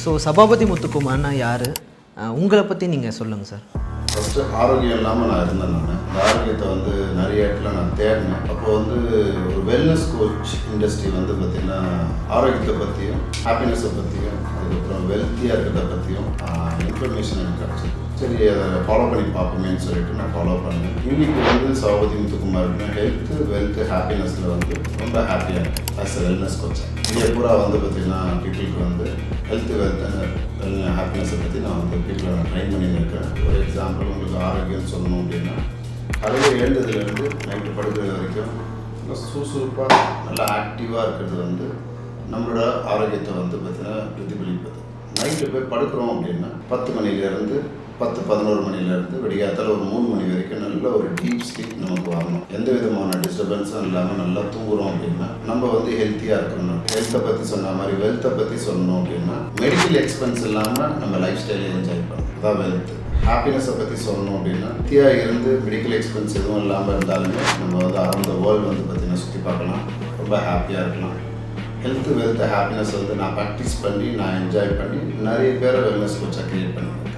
So Sabapathi முத்துக்குமார்னா யார்? உங்களை பற்றி நீங்கள் சொல்லுங்கள் சார். ஃபஸ்ட்டு ஆரோக்கியம் இல்லாமல் நான் இருந்தேன். நான் இந்த ஆரோக்கியத்தை வந்து நிறைய இடத்துல நான் தேடினேன். அப்போ வந்து ஒரு வெல்னஸ் கோச் இண்டஸ்ட்ரி வந்து பார்த்திங்கன்னா ஆரோக்கியத்தை பற்றியும் ஹாப்பினஸை பற்றியும் அதுக்கப்புறம் வெல்த்தியாக இருக்கிறத பற்றியும் இன்ஃபர்மேஷன் எனக்கு கிடச்சிது. சரி, அதை ஃபாலோ பண்ணி பார்ப்போமேன்னு சொல்லிட்டு நான் ஃபாலோ பண்ணேன். இன்றைக்கி வந்து சபாபதி முத்துக்குமார்னா ஹெல்த்து வெல்த்து ஹாப்பினஸில் வந்து ரொம்ப ஹாப்பியாக இருக்கேன் ஆஸ் அ வெல்னஸ் கோச். இங்கே பூரா வந்து பார்த்திங்கன்னா பீப்புளுக்கு வந்து ஹெல்த்து வெல்த் ஹாப்பினஸை பற்றி நான் வந்து பீப்புளை நான் ட்ரைன் பண்ணியிருக்கேன். ஒரு எக்ஸாம்பிள் உங்களுக்கு ஆரோக்கியம் சொல்லணும் அப்படின்னா காலையில் எழுந்ததுலேருந்து நைட்டு படுக்கிறது வரைக்கும் நல்லா சுறுசுறுப்பாக நல்லா ஆக்டிவாக இருக்கிறது வந்து நம்மளோட ஆரோக்கியத்தை வந்து பார்த்திங்கன்னா பிரதிபலிப்பது. நைட்டு போய் படுக்கிறோம் அப்படின்னா 10 மணிலேருந்து 10-11 மணிலேருந்து விடியாத்தால் ஒரு 3 மணி வரைக்கும் நல்ல ஒரு டீப் ஸ்லீப் நமக்கு வரணும். எந்த விதமான டிஸ்டர்பன்ஸும் இல்லாமல் நல்லா தூங்குறோம் அப்படின்னா நம்ம வந்து ஹெல்த்தியாக இருக்கணும். ஹெல்த்தை பற்றி சொன்ன மாதிரி வெல்த்தை பற்றி சொல்லணும் அப்படின்னா மெடிக்கல் எக்ஸ்பென்ஸ் இல்லாமல் நம்ம லைஃப் ஸ்டைலை என்ஜாய் பண்ணணும். அதான் வெல்த். ஹாப்பினஸை பற்றி சொல்லணும் அப்படின்னா ஹெல்த்தியாக இருந்து மெடிக்கல் எக்ஸ்பென்ஸ் எதுவும் இல்லாமல் இருந்தாலுமே நம்ம வந்து அரௌண்ட் த வேர்ல்டு வந்து பார்த்திங்கன்னா சுற்றி பார்க்கலாம், ரொம்ப ஹாப்பியாக இருக்கலாம். ஹெல்த்து வெல்த் ஹாப்பினஸ் வந்து நான் ப்ராக்டிஸ் பண்ணி நான் என்ஜாய் பண்ணி நிறைய பேரை வெல்னஸ் கோச்சாக க்ரியேட் பண்ணிக்கிறேன்.